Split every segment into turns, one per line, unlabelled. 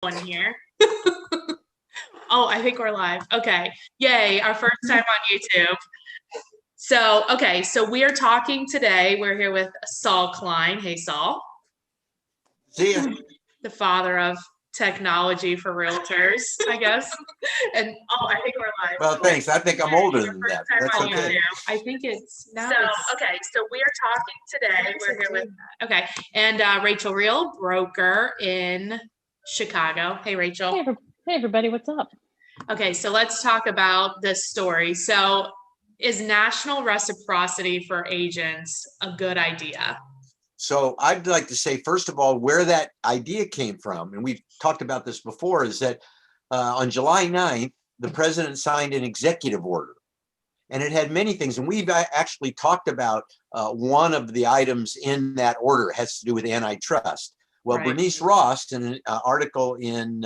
one here. Oh, I think we're live. Okay. Yay, our first time on YouTube. So we are talking today. We're here with Saul Klein. Hey, Saul.
See ya.
The father of technology for realtors, I guess. And I think we're live.
Well, thanks. I think I'm older than that. That's okay.
I think it's now. So we are talking today. We're here with and Rachel Reel, broker in Chicago. Hey, Rachel.
Hey, everybody. What's up?
Okay, so let's talk about this story. So, is national reciprocity for agents a good idea?
So I'd like to say, first of all, where that idea came from, and we've talked about this before, is that on July 9th, the president signed an executive order. And it had many things. And we've actually talked about one of the items in that order has to do with antitrust. Well, right. Bernice Ross, in an article in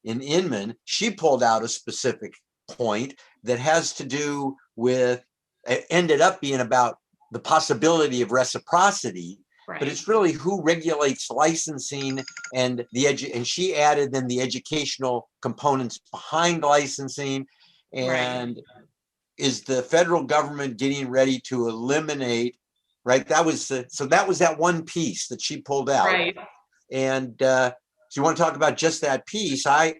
Inman, she pulled out a specific point that has to do with, it ended up being about the possibility of reciprocity. Right. But it's really who regulates licensing and and she added then the educational components behind licensing. And is the federal government getting ready to eliminate, right? That was that one piece that she pulled out. Right. And so you want to talk about just that piece? I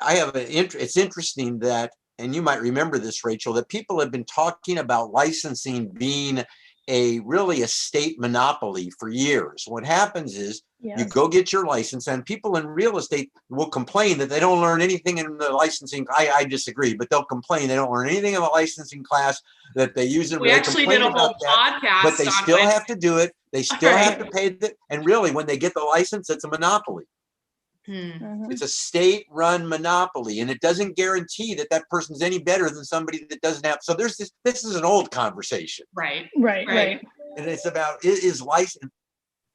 have it's interesting that, and you might remember this, Rachel, that people have been talking about licensing being really a state monopoly for years. What happens is you go get your license, and people in real estate will complain that they don't learn anything in the licensing. I disagree, but they'll complain they don't learn anything in the licensing class that they use.
We actually did a whole podcast,
but they still have to do it. They still have to pay it. And really, when they get the license, it's a monopoly. It's a state-run monopoly, and it doesn't guarantee that that person's any better than somebody that doesn't have. So there's this is an old conversation.
Right.
And it's about, is license,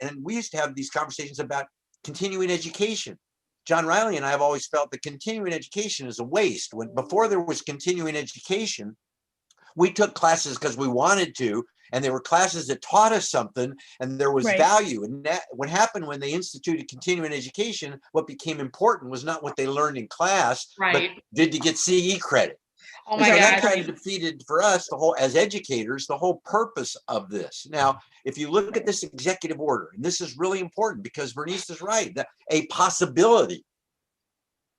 and we used to have these conversations about continuing education. John Riley and I have always felt that continuing education is a waste. Before there was continuing education, we took classes because we wanted to, and there were classes that taught us something, and there was value. And that, what happened when they instituted continuing education, what became important was not what they learned in class, but did you get CE credit?
Oh my God.
That kind of defeated for us as educators, the whole purpose of this. Now, if you look at this executive order, and this is really important because Bernice is right, that a possibility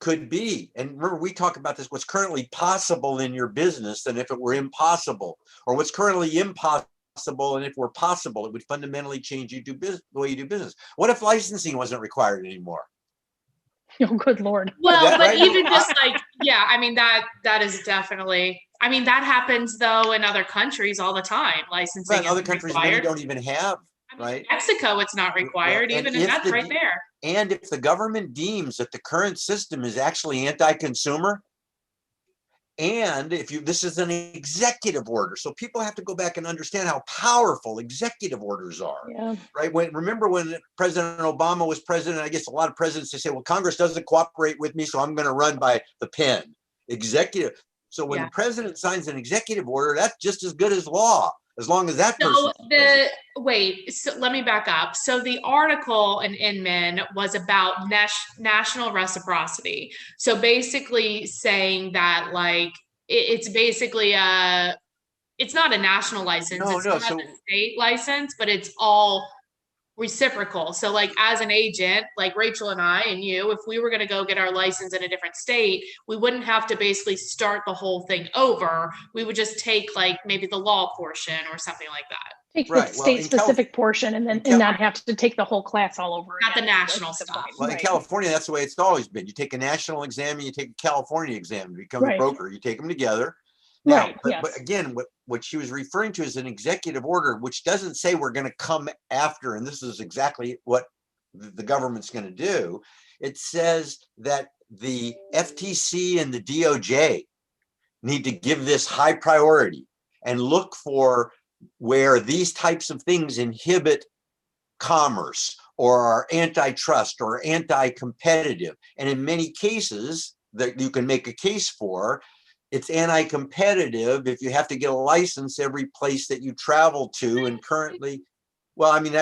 could be, and remember we talk about this, what's currently possible in your business than if it were impossible, or what's currently impossible, and if it were possible, it would fundamentally change the way you do business. What if licensing wasn't required anymore?
Oh, good Lord.
Well, but even just I mean, that is definitely, I mean, that happens though in other countries all the time. Licensing
in other countries many don't even have, right?
Mexico, it's not required, even if that's right there.
And if the government deems that the current system is actually anti-consumer, and this is an executive order, so people have to go back and understand how powerful executive orders are, right? Remember when President Obama was president, I guess a lot of presidents, they say, well, Congress doesn't cooperate with me, so I'm going to run by the pen. Executive. So when the president signs an executive order, that's just as good as law, as long as that person.
So let me back up. So the article in Inman was about national reciprocity. So basically saying that it's basically it's not a national license. It's not a state license, but it's all reciprocal. So as an agent, like Rachel and I and you, if we were going to go get our license in a different state, we wouldn't have to basically start the whole thing over. We would just take maybe the law portion or something like that.
Take the state-specific portion and not have to take the whole class all over
again. Not the national stuff.
Well, in California, that's the way it's always been. You take a national exam and you take a California exam to become a broker. You take them together. Now, but again, what she was referring to is an executive order, which doesn't say we're going to come after, and this is exactly what the government's going to do. It says that the FTC and the DOJ need to give this high priority and look for where these types of things inhibit commerce or are antitrust or anti-competitive. And in many cases that you can make a case for, it's anti-competitive if you have to get a license every place that you travel to. And currently, Well, I mean,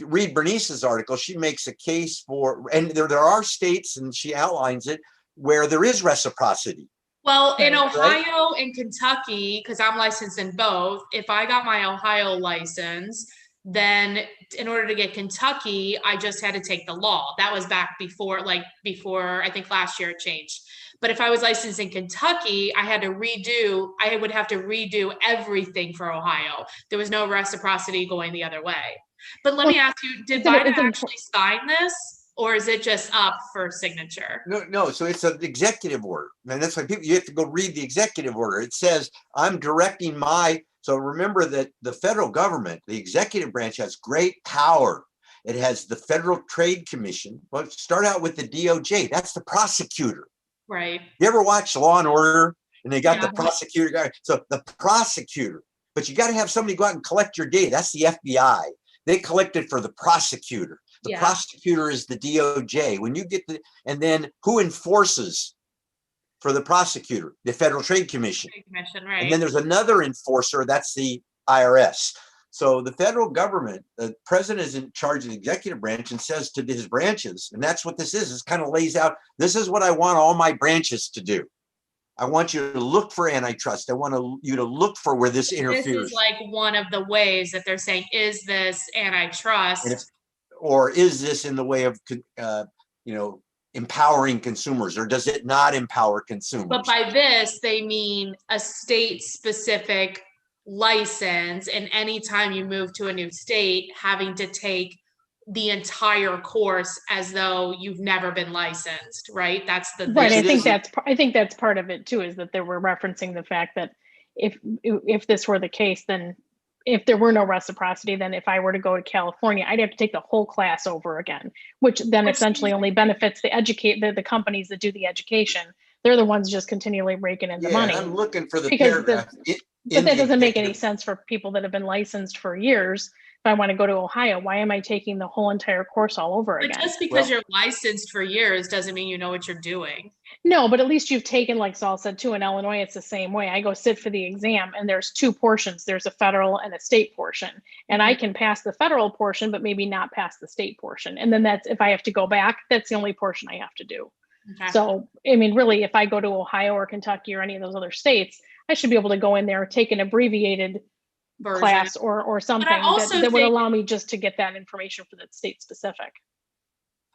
read Bernice's article. She makes a case for, and there are states, and she outlines it, where there is reciprocity.
Well, in
Right.
Ohio and Kentucky, because I'm licensed in both, if I got my Ohio license, then in order to get Kentucky, I just had to take the law. That was back before I think last year it changed. But if I was licensed in Kentucky, I would have to redo everything for Ohio. There was no reciprocity going the other way. But let me ask you, did Biden actually sign this, or is it just up for signature?
No. So it's an executive order. And that's why you have to go read the executive order. It says, I'm directing so remember that the federal government, the executive branch, has great power. It has the Federal Trade Commission. Well, start out with the DOJ. That's the prosecutor.
Right.
You ever watch Law and Order? And they got the prosecutor guy. So the prosecutor, but you got to have somebody go out and collect your data. That's the FBI. They collect it for the prosecutor. The prosecutor is the DOJ. When you get and then who enforces for the prosecutor? The Federal Trade Commission.
Right.
And then there's another enforcer, that's the IRS. So the federal government, the president is in charge of the executive branch and says to his branches, and that's what this is. It kind of lays out, this is what I want all my branches to do. I want you to look for antitrust. I want you to look for where this interferes.
This is like one of the ways that they're saying, is this antitrust?
Or is this in the way of, empowering consumers, or does it not empower consumers?
But by this, they mean a state-specific license, and anytime you move to a new state, having to take the entire course as though you've never been licensed, right? That's the
right. I think that's part of it too, is that they were referencing the fact that if this were the case, then if there were no reciprocity, then if I were to go to California, I'd have to take the whole class over again, which then essentially only benefits the companies that do the education. They're the ones just continually raking in the money.
I'm looking for the paragraph.
But that doesn't make any sense for people that have been licensed for years. If I want to go to Ohio, why am I taking the whole entire course all over again?
But just because you're licensed for years doesn't mean you know what you're doing.
No, but at least you've taken, like Saul said too, in Illinois, it's the same way. I go sit for the exam and there's two portions. There's a federal and a state portion. And I can pass the federal portion, but maybe not pass the state portion. And then if I have to go back, that's the only portion I have to do. Okay. So, I mean, really, if I go to Ohio or Kentucky or any of those other states, I should be able to go in there, take an abbreviated class or something that would allow me just to get that information for that state specific.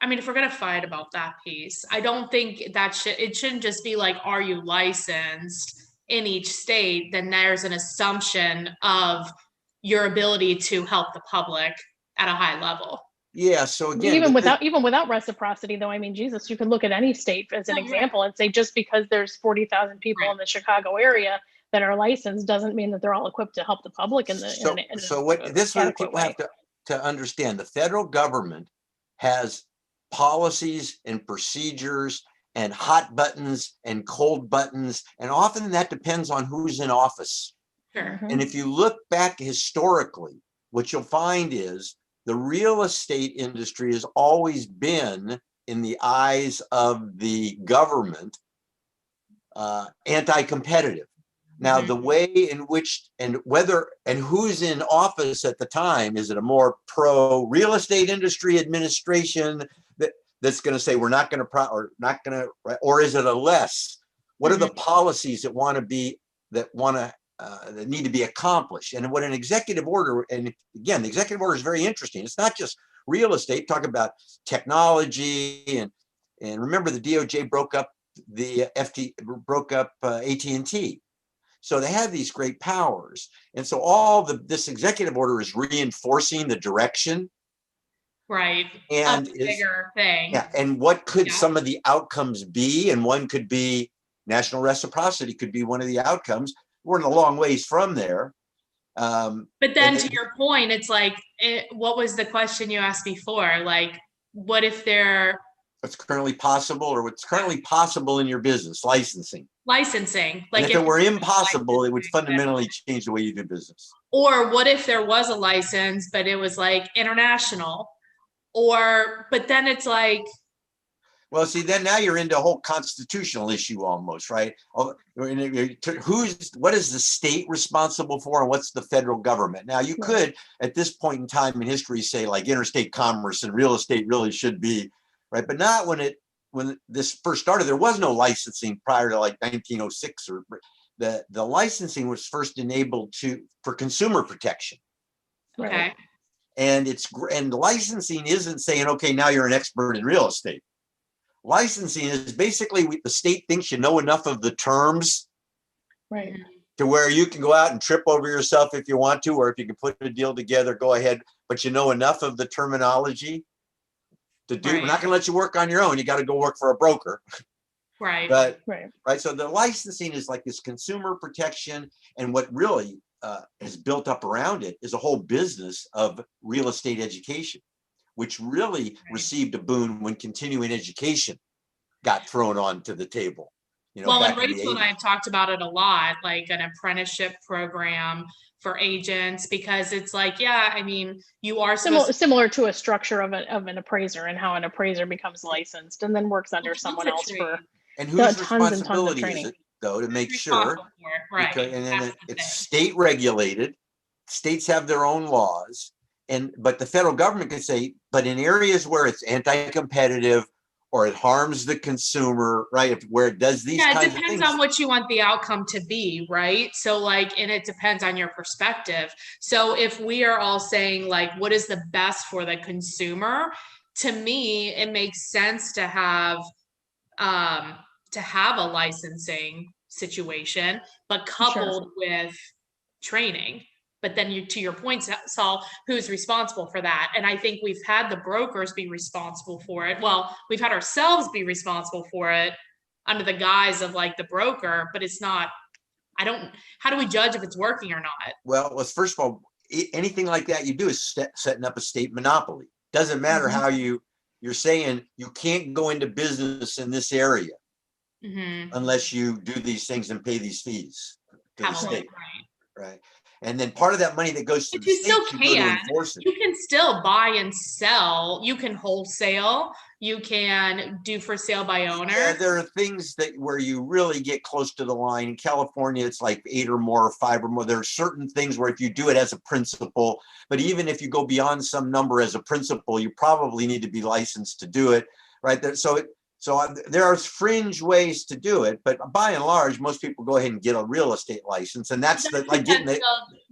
I mean, if we're going to fight about that piece, I don't think it shouldn't just be like, are you licensed in each state? Then there's an assumption of your ability to help the public at a high level.
Yeah. So again,
even without reciprocity, though, I mean, Jesus, you could look at any state as an example and say, just because there's 40,000 people in the Chicago area that are licensed doesn't mean that they're all equipped to help the public
what people have to understand. The federal government has policies and procedures and hot buttons and cold buttons, and often that depends on who's in office.
Sure.
And if you look back historically, what you'll find is the real estate industry has always been, in the eyes of the government, anti-competitive. Now, the way in which and who's in office at the time, is it a more pro real estate industry administration that's going to say we're not going to or is it a less? What are the policies that that need to be accomplished? And what an executive order, and again, the executive order is very interesting. It's not just real estate. Talk about technology and remember the DOJ broke up AT&T. So they have these great powers. And so this executive order is reinforcing the direction.
Right.
And
a bigger thing.
Yeah. And what could some of the outcomes be? And one could be national reciprocity could be one of the outcomes. We're in a long ways from there.
But then to your point, it's like, what was the question you asked before? Like, what if
what's currently possible, or what's currently possible in your business? Licensing.
Like,
and if it were impossible, it would fundamentally change the way you do business.
Or what if there was a license, but it was like international? But then it's like,
Well, see, then now you're into a whole constitutional issue almost, right? What is the state responsible for and what's the federal government? Now, you could, at this point in time in history, say like interstate commerce and real estate really should be, right? But not when this first started. There was no licensing prior to like 1906, or the licensing was first enabled for consumer protection.
Okay.
And licensing isn't saying, okay, now you're an expert in real estate. Licensing is basically the state thinks you know enough of the terms,
right,
to where you can go out and trip over yourself if you want to, or if you can put a deal together, go ahead. But you know enough of the terminology to do. We're not going to let you work on your own. You got to go work for a broker.
Right.
But right. So the licensing is like this consumer protection, and what really is built up around it is a whole business of real estate education, which really received a boon when continuing education got thrown onto the table.
Well, and Rachel and I have talked about it a lot, like an apprenticeship program for agents, because it's like, I mean, you are
similar to a structure of an appraiser, and how an appraiser becomes licensed and then works under someone else for.
And whose responsibility is it, though, to make sure?
Right.
And then it's state regulated. States have their own laws. But the federal government can say, but in areas where it's anti-competitive or it harms the consumer, right? Where it does these kinds of things.
It depends on what you want the outcome to be, right? So like, and it depends on your perspective. So if we are all saying like, what is the best for the consumer? To me, it makes sense to have a licensing situation, but coupled with training. But then to your point, Saul, who's responsible for that? And I think we've had the brokers be responsible for it. Well, we've had ourselves be responsible for it under the guise of like the broker, but it's not, how do we judge if it's working or not?
Well, first of all, anything like that you do is setting up a state monopoly. Doesn't matter how you're saying you can't go into business in this area unless you do these things and pay these fees to the state. Right. And then part of that money that goes to the state,
you can still buy and sell. You can wholesale. You can do for sale by owner.
Yeah, there are things where you really get close to the line. In California, it's like 8 or more, or 5 or more. There are certain things where if you do it as a principal, but even if you go beyond some number as a principal, you probably need to be licensed to do it, right? So there are fringe ways to do it, but by and large, most people go ahead and get a real estate license, and that's getting the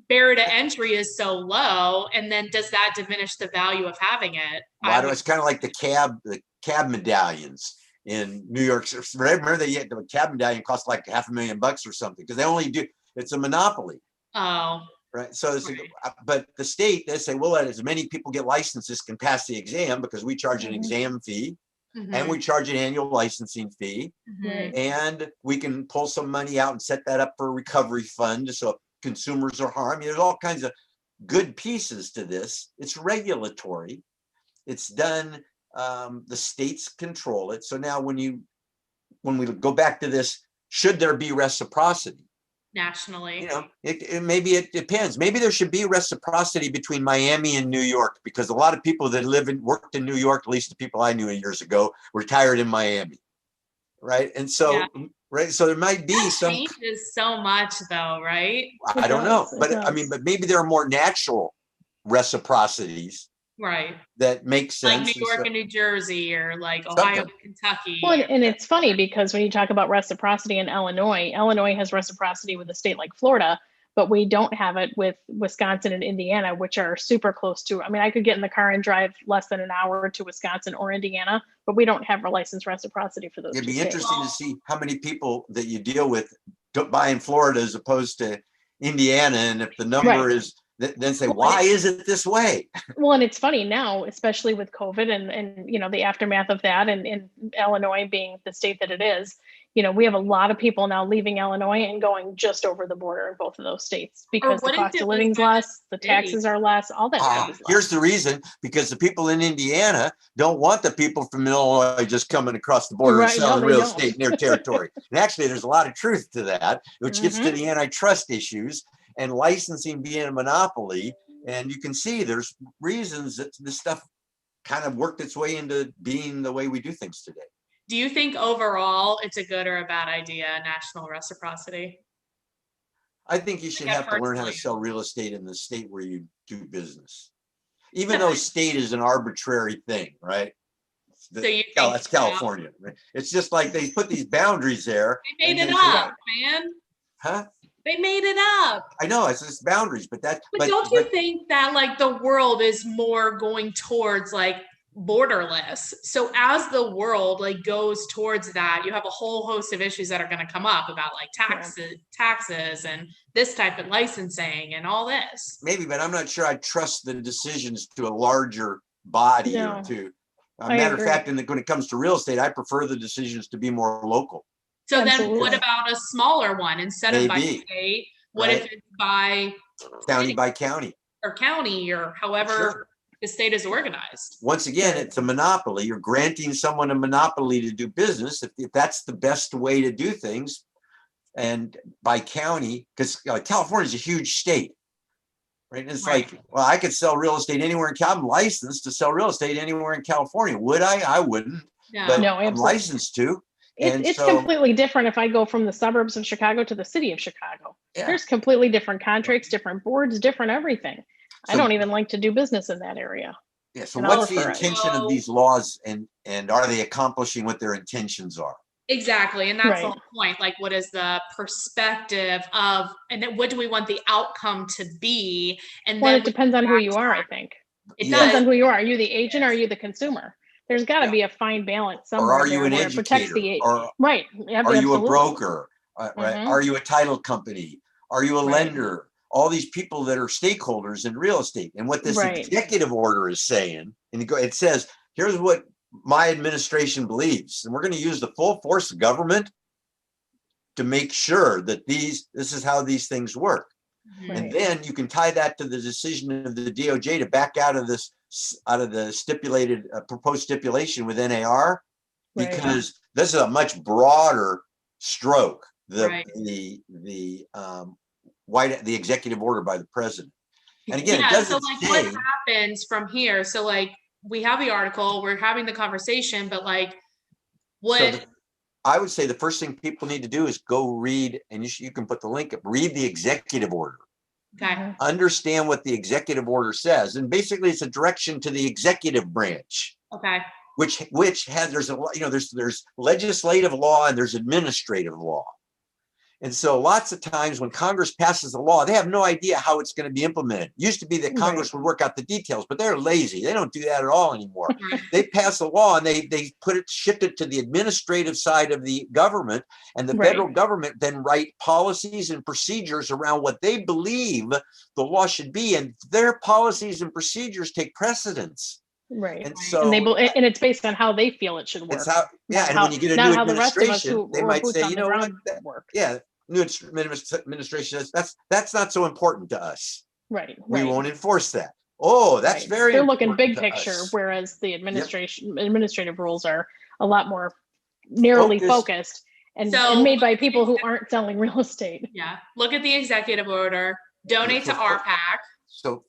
barrier to entry is so low, and then does that diminish the value of having it?
It's kind of like the cab medallions in New York. Remember, the cab medallion cost like $500,000 or something because they only do. It's a monopoly.
Oh.
Right. So, but the state, they say, we'll let as many people get licenses can pass the exam because we charge an exam fee. And we charge an annual licensing fee, and we can pull some money out and set that up for a recovery fund. So if consumers are harmed, there's all kinds of good pieces to this. It's regulatory. It's done. The states control it. So now when we go back to this, should there be reciprocity?
Nationally,
maybe it depends. Maybe there should be reciprocity between Miami and New York, because a lot of people that worked in New York, at least the people I knew years ago, retired in Miami, right? And so, so there might be some
changes so much, though, right?
I don't know, but maybe there are more natural reciprocities.
Right.
That makes sense.
Like New York and New Jersey, or like Ohio and Kentucky.
Well, and it's funny because when you talk about reciprocity in Illinois has reciprocity with a state like Florida, but we don't have it with Wisconsin and Indiana, which are super close to. I mean, I could get in the car and drive less than an hour to Wisconsin or Indiana, but we don't have licensed reciprocity for those.
It'd be interesting to see how many people that you deal with buy in Florida as opposed to Indiana, and if the number is. Then say, why is it this way?
Well, and it's funny now, especially with COVID and the aftermath of that, and Illinois being the state that it is, we have a lot of people now leaving Illinois and going just over the border in both of those states because the cost of living is less, the taxes are less, all that stuff is less.
Here's the reason, because the people in Indiana don't want the people from Illinois just coming across the border and selling real estate in their territory. And actually, there's a lot of truth to that, which gets to the antitrust issues. And licensing being a monopoly, and you can see there's reasons that this stuff kind of worked its way into being the way we do things today.
Do you think overall it's a good or a bad idea, national reciprocity?
I think you should
Like,
have to learn how to
personally.
sell real estate in the state where you do business. Even though state is an arbitrary thing, right?
So you think
That's California. Right? It's just like they put these boundaries there.
they made
and
it
they say,
up, man.
huh?
They made it up.
I know it's just boundaries, but
But don't you think that like the world is more going towards like borderless? So as the world like goes towards that, you have a whole host of issues that are going to come up about like taxes and this type of licensing and all this.
maybe, but I'm not sure I trust the decisions to a larger body or to matter of fact, when it comes to real estate, I prefer the decisions to be more local.
So
Absolutely.
then what about a smaller one instead of by state? What if it's by
county by county
or county or however the state is organized?
Once again, it's a monopoly. You're granting someone a monopoly to do business. If that's the best way to do things, and by county, because California is a huge state, right? And it's like, well, I could sell real estate anywhere in California. I'm licensed to sell real estate anywhere in California. Would I? I wouldn't. But I'm licensed to.
It's completely different if I go from the suburbs of Chicago to the city of Chicago. There's completely different contracts, different boards, different everything. I don't even like to do business in that area.
Yeah. So what's the intention of these laws, and are they accomplishing what their intentions are?
Exactly. And that's the whole point. Like, what is the perspective of, and then what do we want the outcome to be? And then
it depends on who you are, I think. It depends on who you are. Are you the agent or are you the company? There's got to be a fine balance somewhere.
Or are you an educator?
Right.
Are you a broker? Right? Are you a title company? Are you a lender? All these people that are stakeholders in real estate. And what this executive order is saying, and it says, here's what my administration believes. And we're going to use the full force of government to make sure that this is how these things work. And then you can tie that to the decision of the DOJ to back out of the stipulated proposed stipulation with NAR, because this is a much broader stroke. The executive order by the president. And again, it doesn't
so like what happens from here? So like we have the article, we're having the conversation, but like what?
I would say the first thing people need to do is go read, and you can put the link up, read the executive order.
Okay.
Understand what the executive order says. And basically it's a direction to the executive branch.
Okay.
Which has, there's legislative law and there's administrative law. And so lots of times when Congress passes a law, they have no idea how it's going to be implemented. It used to be that Congress would work out the details, but they're lazy. They don't do that at all anymore. They pass a law and they shift it to the administrative side of the government, and the federal government then write policies and procedures around what they believe the law should be. And their policies and procedures take precedence.
Right.
And so
and it's based on how they feel it should work.
And when you get a new administration, they might say, you know what? New administration, that's not so important to us.
Right.
We won't enforce that. Oh, that's very
They're looking big picture, whereas the administrative rules are a lot more narrowly focused and made by people who aren't selling real estate.
Yeah. Look at the executive order, donate to RPAC.
So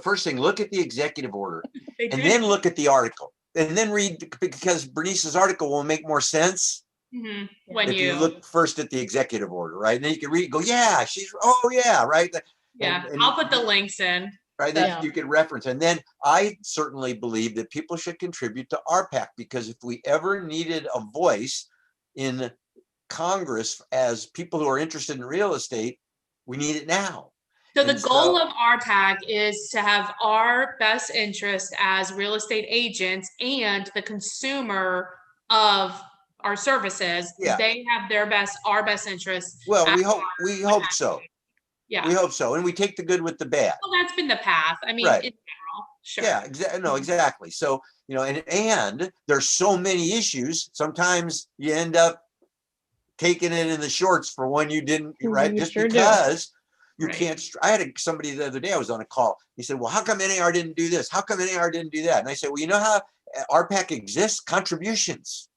first thing, look at the executive order and then look at the article and then read, because Bernice's article will make more sense.
When
if you look first at the executive order, right? And then you can read, go, right?
And I'll put the links in.
Right, then you can reference. And then I certainly believe that people should contribute to RPAC, because if we ever needed a voice in Congress as people who are interested in real estate, we need it now.
So the goal of RPAC is to have our best interest as real estate agents and the consumer of our services. They have our best interest.
Well, we hope so.
Yeah,
we hope so, and we take the good with the bad.
Well, that's been the path. I mean, in general, sure.
Yeah, exactly. So and there's so many issues. Sometimes you end up taking it in the shorts for one you didn't, right? Just because you can't. I had somebody the other day. I was on a call. He said, "Well, how come NAR didn't do this? How come NAR didn't do that?" And I said, "Well, you know how RPAC exists? Contributions."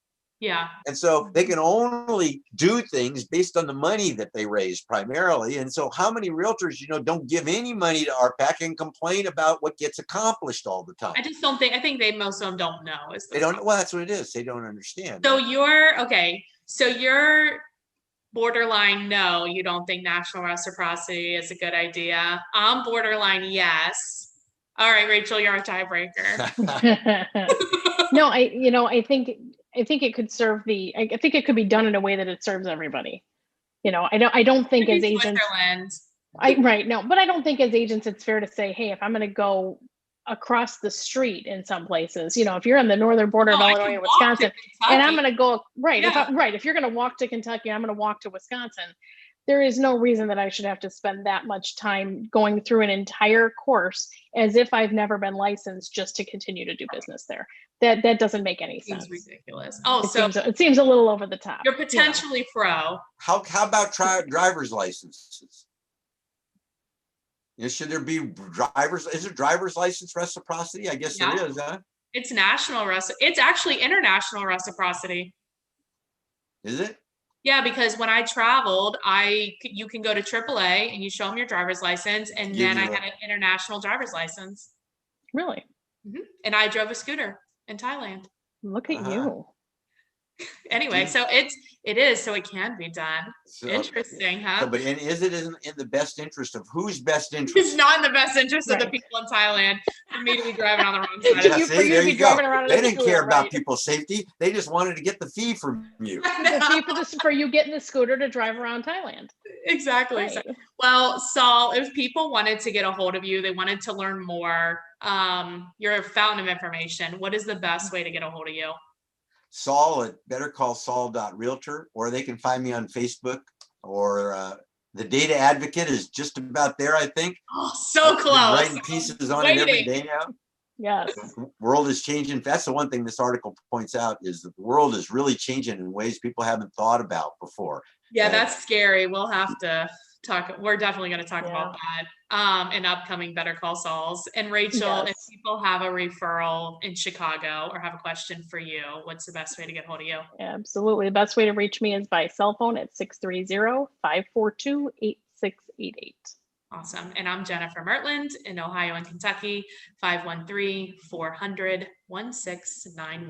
Yeah.
And so they can only do things based on the money that they raise primarily. And so how many realtors, don't give any money to RPAC and complain about what gets accomplished all the time?
I just don't think, I think most of them don't know.
They don't, well, that's what it is. They don't understand.
So you're borderline, no, you don't think national reciprocity is a good idea. I'm borderline, yes. All right, Rachel, you're a tiebreaker.
No, I think it could serve I think it could be done in a way that it serves everybody. I don't think as agents, right, no, but I don't think as agents it's fair to say, hey, if I'm going to go across the street in some places, if you're on the northern border of Illinois and Wisconsin, and I'm going to go right, if you're going to walk to Kentucky, I'm going to walk to Wisconsin. There is no reason that I should have to spend that much time going through an entire course as if I've never been licensed just to continue to do business there. That doesn't make any sense.
It's ridiculous.
It seems a little over the top.
You're potentially pro.
How about driver's licenses? Should there be is there driver's license reciprocity? I guess there is, huh?
It's it's actually international reciprocity.
Is it?
Yeah, because when I traveled, you can go to AAA and you show them your driver's license, and then I had an international driver's license.
Really?
Mm-hmm. And I drove a scooter in Thailand.
Look at you.
Anyway, so it can be done. So, interesting, huh?
But is it in the best interest of whose best interest?
It's not in the best interest of the people in Thailand for me to be driving on the wrong side.
There you go. They didn't care about people's safety. They just wanted to get the fee from you.
The fee for you getting the scooter to drive around Thailand.
Exactly. Right. Well, Saul, if people wanted to get a hold of you, they wanted to learn more, you're a fountain of information. What is the best way to get a hold of you?
Saul at bettercallsaul.realtor, or they can find me on Facebook, or the Data Advocate is just about there, I think.
Oh, so close.
I'm writing pieces on it every day now.
Yes.
The world is changing. That's the one thing this article points out, is that the world is really changing in ways people haven't thought about before.
Yeah, that's scary. We'll have to talk. We're definitely going to talk about that in upcoming Better Call Sauls. And Rachel, if people have a referral in Chicago or have a question for you, what's the best way to get hold of you?
Absolutely. The best way to reach me is by cell phone at 630-542-8688.
Awesome. And I'm Jennifer Murtland in Ohio and Kentucky, 513-400-1691.